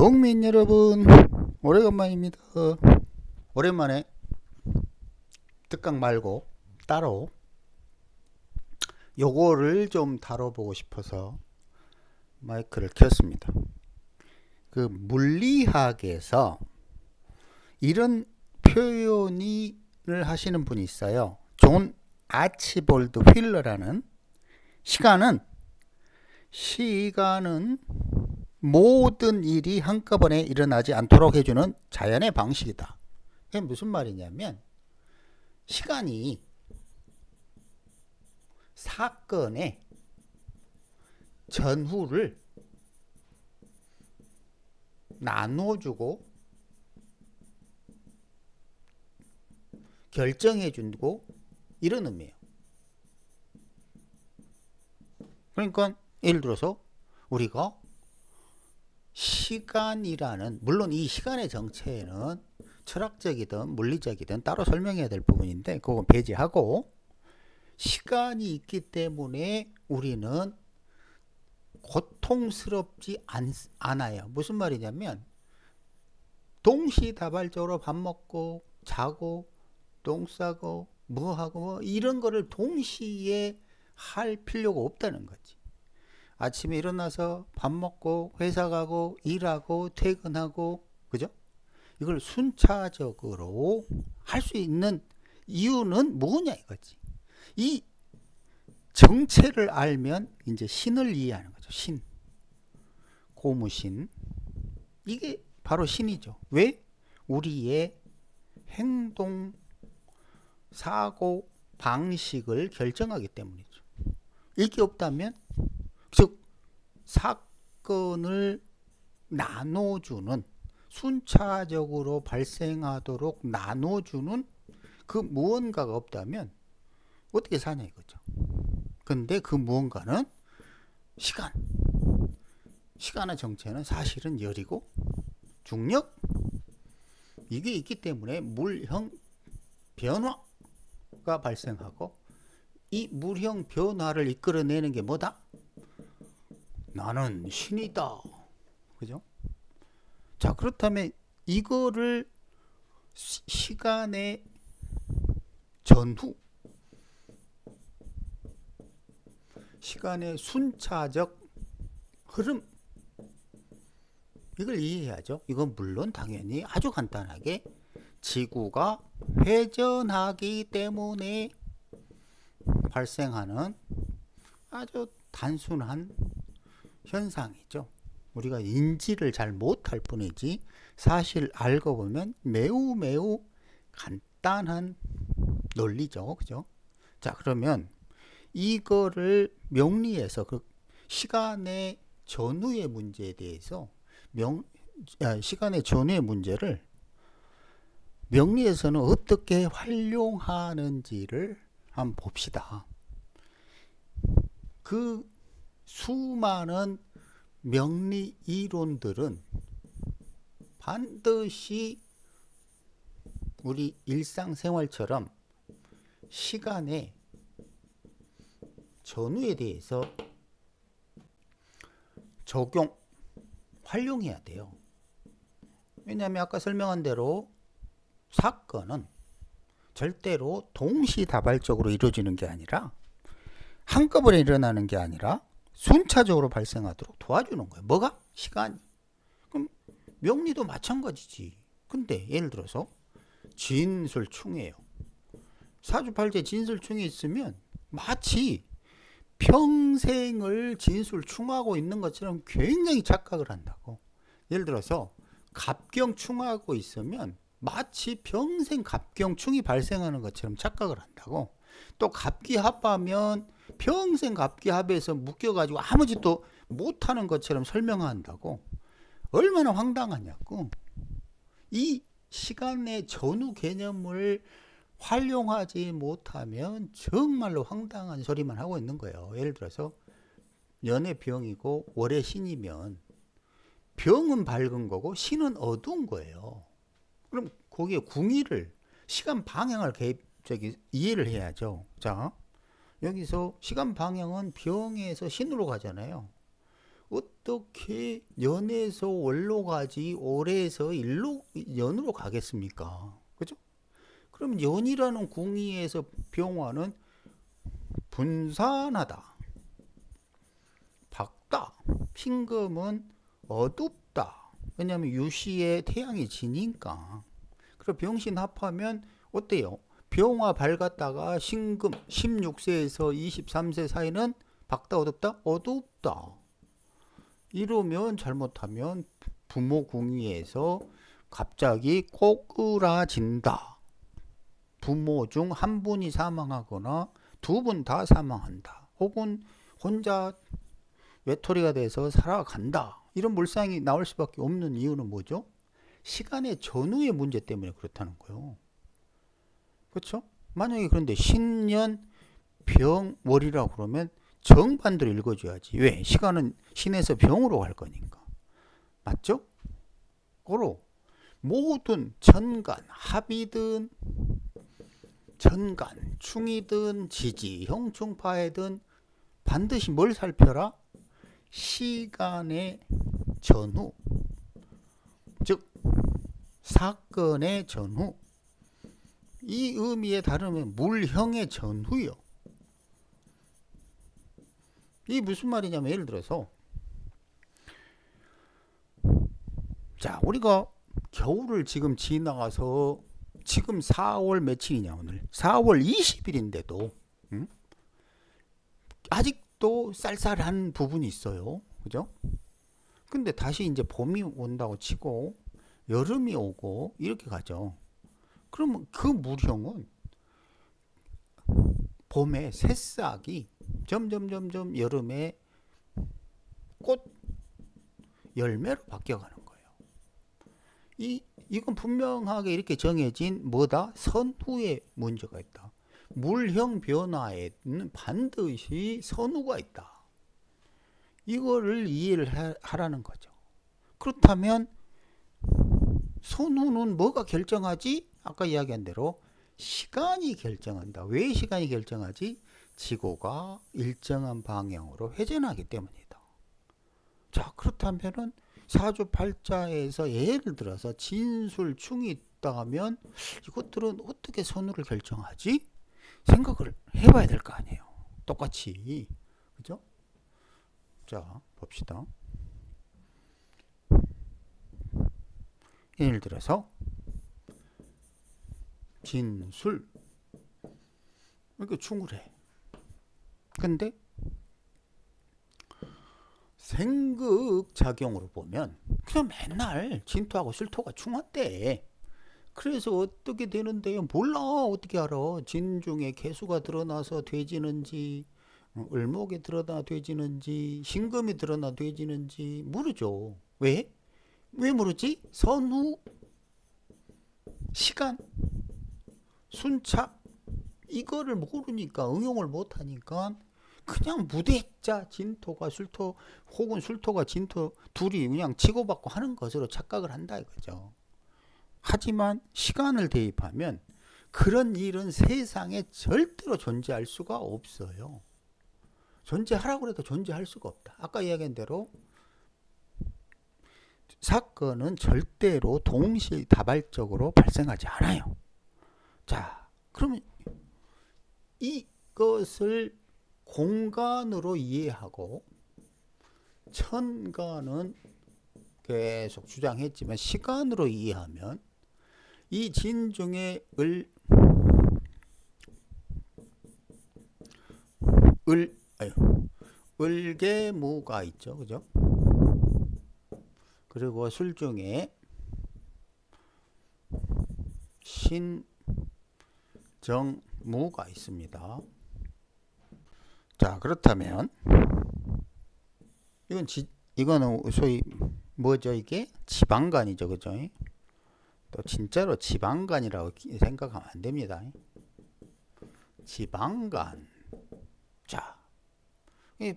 국민 여러분, 오래간만입니다. 오랜만에 특강 말고 따로 요거를 좀 다뤄보고 싶어서 마이크를 켰습니다. 그 물리학에서 이런 표현을 하시는 분이 있어요. 존 아치볼드 휠러라는. 시간은 모든 일이 한꺼번에 일어나지 않도록 해주는 자연의 방식이다. 그게 무슨 말이냐면, 시간이 사건의 전후를 나눠주고 결정해주고 이런 의미예요. 그러니까 예를 들어서 우리가 시간이라는, 물론 이 시간의 정체는 철학적이든 물리적이든 따로 설명해야 될 부분인데 그건 배제하고, 시간이 있기 때문에 우리는 고통스럽지 않아요. 무슨 말이냐면, 동시다발적으로 밥 먹고 자고 똥 싸고 뭐하고 이런 거를 동시에 할 필요가 없다는 거지. 아침에 일어나서 밥 먹고 회사 가고 일하고 퇴근하고, 그죠? 이걸 순차적으로 할 수 있는 이유는 뭐냐 이거지. 이 정체를 알면 이제 신을 이해하는 거죠. 신, 고무신. 이게 바로 신이죠. 왜? 우리의 행동, 사고 방식을 결정하기 때문이죠. 이게 없다면, 즉 사건을 나눠주는, 순차적으로 발생하도록 나눠주는 그 무언가가 없다면 어떻게 사냐 이거죠. 근데 그 무언가는 시간. 시간의 정체는 사실은 열이고 중력, 이게 있기 때문에 물형 변화가 발생하고, 이 물형 변화를 이끌어내는 게 뭐다? 나는 신이다. 그죠? 자, 그렇다면 이거를 시간의 전후, 시간의 순차적 흐름, 이걸 이해해야죠. 이건 물론 당연히 아주 간단하게 지구가 회전하기 때문에 발생하는 아주 단순한 현상이죠. 우리가 인지를 잘 못할 뿐이지 사실 알고 보면 매우 매우 간단한 논리죠. 그죠? 자, 그러면 이거를 명리에서 그 시간의 전후의 문제에 대해서 시간의 전후의 문제를 명리에서는 어떻게 활용하는지를 한번 봅시다. 그 수많은 명리 이론들은 반드시 우리 일상생활처럼 시간의 전후에 대해서 활용해야 돼요. 왜냐하면 아까 설명한 대로 사건은 절대로 동시다발적으로 이루어지는 게 아니라, 한꺼번에 일어나는 게 아니라 순차적으로 발생하도록 도와주는 거예요. 뭐가? 시간이. 그럼 명리도 마찬가지지. 근데 예를 들어서 진술충이에요. 사주팔자에 진술충이 있으면 마치 평생을 진술충하고 있는 것처럼 굉장히 착각을 한다고. 예를 들어서 갑경충하고 있으면 마치 평생 갑경충이 발생하는 것처럼 착각을 한다고. 또 갑기합하면 평생 갑기합에서 묶여가지고 아무 짓도 못하는 것처럼 설명한다고. 얼마나 황당하냐고. 이 시간의 전후 개념을 활용하지 못하면 정말로 황당한 소리만 하고 있는 거예요. 예를 들어서 연애 병이고 월의 신이면 병은 밝은 거고 신은 어두운 거예요. 그럼 거기에 궁의를, 시간 방향을 이해를 해야죠. 자, 여기서 시간 방향은 병에서 신으로 가잖아요. 어떻게 연에서 월로 가지 월에서 일로 연으로 가겠습니까? 그죠? 그럼 연이라는 궁의에서 병화는 분산하다, 밝다, 핑금은 어둡다. 왜냐하면 유시에 태양이 지니까. 그럼 병신 합하면 어때요? 병화 밝았다가 신금 16세에서 23세 사이는 밝다 어둡다? 어둡다. 이러면 잘못하면 부모 궁위에서 갑자기 꼬꾸라진다. 부모 중 한 분이 사망하거나 두 분 다 사망한다. 혹은 혼자 외톨이가 돼서 살아간다. 이런 물상이 나올 수밖에 없는 이유는 뭐죠? 시간의 전후의 문제 때문에 그렇다는 거예요. 그렇죠? 만약에 그런데 신년 병월이라고 그러면 정반대로 읽어줘야지. 왜? 시간은 신에서 병으로 갈 거니까. 맞죠? 고로 모든 천간, 합이든 전간, 충이든 지지, 형충파이든 반드시 뭘 살펴라? 시간의 전후, 즉 사건의 전후. 이 의미에 따르면 물형의 전후요. 이게 무슨 말이냐면 예를 들어서 자 우리가 겨울을 지금 지나가서 지금 4월 며칠이냐 오늘 4월 20일인데도 아직도 쌀쌀한 부분이 있어요. 그죠? 근데 다시 이제 봄이 온다고 치고 여름이 오고 이렇게 가죠. 그러면 그 물형은 봄에 새싹이 점점 여름에 꽃 열매로 바뀌어가는 거예요. 이건 분명하게 이렇게 정해진 뭐다? 선후의 문제가 있다. 물형 변화에는 반드시 선후가 있다. 이거를 이해를 하라는 거죠. 그렇다면 선후는 뭐가 결정하지? 아까 이야기한 대로 시간이 결정한다. 왜 시간이 결정하지? 지구가 일정한 방향으로 회전하기 때문이다. 자, 그렇다면은 사주팔자에서 예를 들어서 진술, 충이 있다 하면 이것들은 어떻게 선후를 결정하지? 생각을 해봐야 될 거 아니에요. 똑같이. 그죠? 자, 봅시다. 예를 들어서 진술 이렇게 충을 해. 근데 생극작용으로 보면 그냥 맨날 진토하고 술토가 충한대. 그래서 어떻게 되는데요? 몰라. 어떻게 알아? 진중에 개수가 드러나서 돼지는지 을목에 드러나 돼지는지 신금이 드러나 돼지는지 모르죠. 왜? 왜 모르지? 선후, 시간, 순착 이거를 모르니까 응용을 못하니까 그냥 무대자 진토가 술토 혹은 술토가 진토 둘이 그냥 치고받고 하는 것으로 착각을 한다 이거죠. 하지만 시간을 대입하면 그런 일은 세상에 절대로 존재할 수가 없어요. 존재하라고 해도 존재할 수가 없다. 아까 이야기한 대로 사건은 절대로 동시다발적으로 발생하지 않아요. 자, 그러면 이것을 공간으로 이해하고 천간은 계속 주장했지만 시간으로 이해하면 이 진중에 을계무가 있죠. 그죠? 그리고 술중에 신정무가 있습니다. 자, 그렇다면 이거는 소위 뭐죠? 이게 지방간이죠. 그죠? 또 진짜로 지방간이라고 생각하면 안 됩니다. 지방간. 자,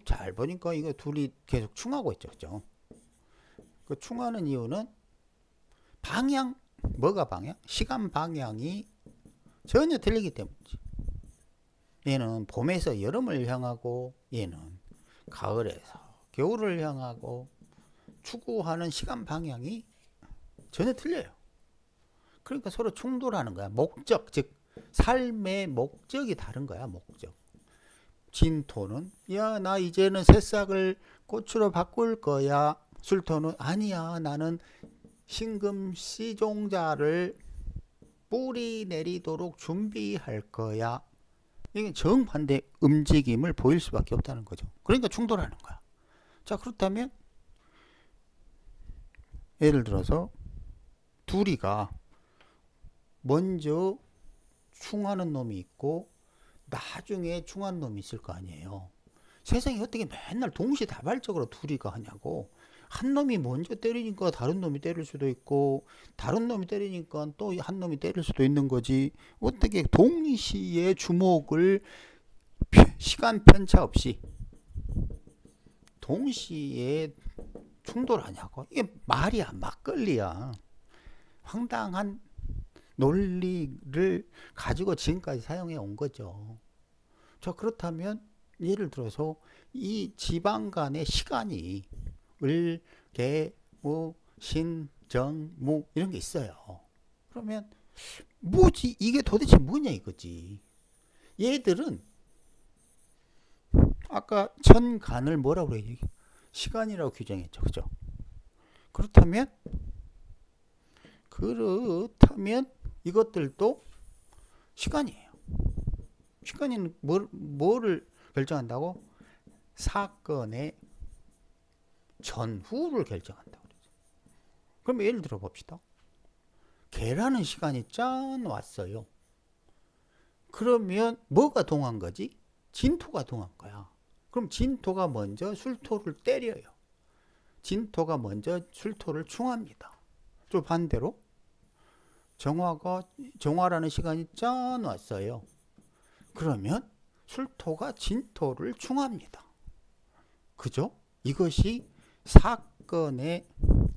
잘 보니까 이거 둘이 계속 충하고 있죠. 그죠? 그 충하는 이유는 방향, 뭐가 방향? 시간 방향이 전혀 틀리기 때문이지. 얘는 봄에서 여름을 향하고 얘는 가을에서 겨울을 향하고 추구하는 시간 방향이 전혀 틀려요. 그러니까 서로 충돌하는 거야. 목적, 즉 삶의 목적이 다른 거야. 목적. 진토는 야, 나 이제는 새싹을 꽃으로 바꿀 거야. 술토는 아니야, 나는 신금시종자를 뿌리 내리도록 준비할 거야. 이게 정반대 움직임을 보일 수밖에 없다는 거죠. 그러니까 충돌하는 거야. 자, 그렇다면 예를 들어서 둘이가 먼저 충하는 놈이 있고 나중에 충한 놈이 있을 거 아니에요. 세상에 어떻게 맨날 동시다발적으로 둘이가 하냐고. 한 놈이 먼저 때리니까 다른 놈이 때릴 수도 있고 다른 놈이 때리니까 또 한 놈이 때릴 수도 있는 거지. 어떻게 동시에 주목을 시간 편차 없이 동시에 충돌하냐고. 이게 말이야, 막걸리야. 황당한 논리를 가지고 지금까지 사용해 온 거죠. 자, 그렇다면 예를 들어서 이 지방 간의 시간이 을, 개, 무, 신, 정, 무 이런 게 있어요. 그러면 뭐지? 이게 도대체 뭐냐 이거지. 얘들은 아까 천간을 뭐라고 그래요? 시간이라고 규정했죠. 그죠? 그렇다면 이것들도 시간이에요. 시간이 뭐를 결정한다고? 사건의 전후를 결정한다고 그러죠. 그럼 예를 들어 봅시다. 개라는 시간이 짠 왔어요. 그러면 뭐가 동한 거지? 진토가 동한 거야. 그럼 진토가 먼저 술토를 때려요. 진토가 먼저 술토를 충합니다. 또 반대로 정화라는 시간이 짠 왔어요. 그러면 술토가 진토를 충합니다. 그죠? 이것이 사건의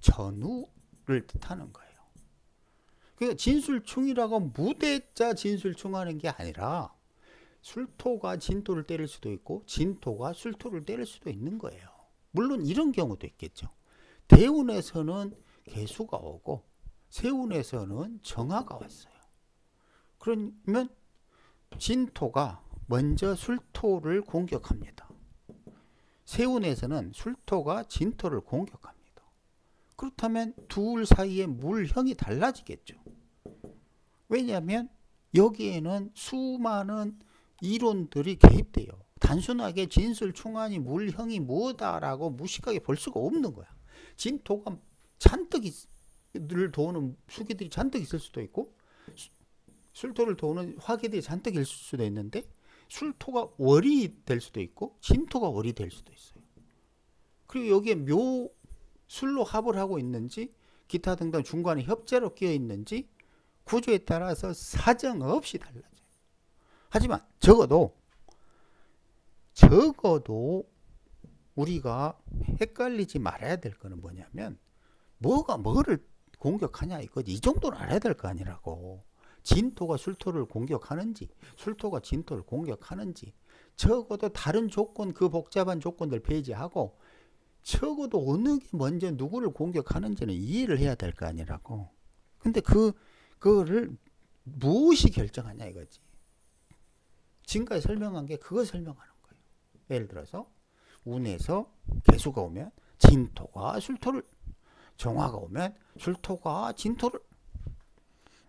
전후를 뜻하는 거예요. 그러니까 진술충이라고 무대자 진술충하는 게 아니라 술토가 진토를 때릴 수도 있고 진토가 술토를 때릴 수도 있는 거예요. 물론 이런 경우도 있겠죠. 대운에서는 개수가 오고 세운에서는 정화가 왔어요. 그러면 진토가 먼저 술토를 공격합니다. 세운에서는 술토가 진토를 공격합니다. 그렇다면 둘 사이의 물형이 달라지겠죠. 왜냐하면 여기에는 수많은 이론들이 개입돼요. 단순하게 진술충한이 물형이 뭐다라고 무식하게 볼 수가 없는 거야. 진토가 잔뜩을 도는 수기들이 잔뜩 있을 수도 있고 술토를 도는 화기들이 잔뜩 있을 수도 있는데 술토가 월이 될 수도 있고 진토가 월이 될 수도 있어요. 그리고 여기에 술로 합을 하고 있는지 기타 등등 중간에 협재로 끼어 있는지 구조에 따라서 사정없이 달라져요. 하지만 적어도 우리가 헷갈리지 말아야 될 거는 뭐냐면 뭐가 뭐를 공격하냐 이거지. 이 정도는 알아야 될 거 아니라고. 진토가 술토를 공격하는지 술토가 진토를 공격하는지 적어도 다른 조건, 그 복잡한 조건들 배제하고 적어도 어느 게 먼저 누구를 공격하는지는 이해를 해야 될 거 아니라고. 근데 그거를 무엇이 결정하냐 이거지. 지금까지 설명한 게 그거 설명하는 거예요. 예를 들어서 운에서 개수가 오면 진토가 술토를, 정화가 오면 술토가 진토를.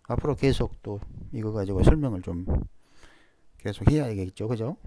앞으로 계속 또 이거 가지고 설명을 좀 계속 해야겠죠. 그죠?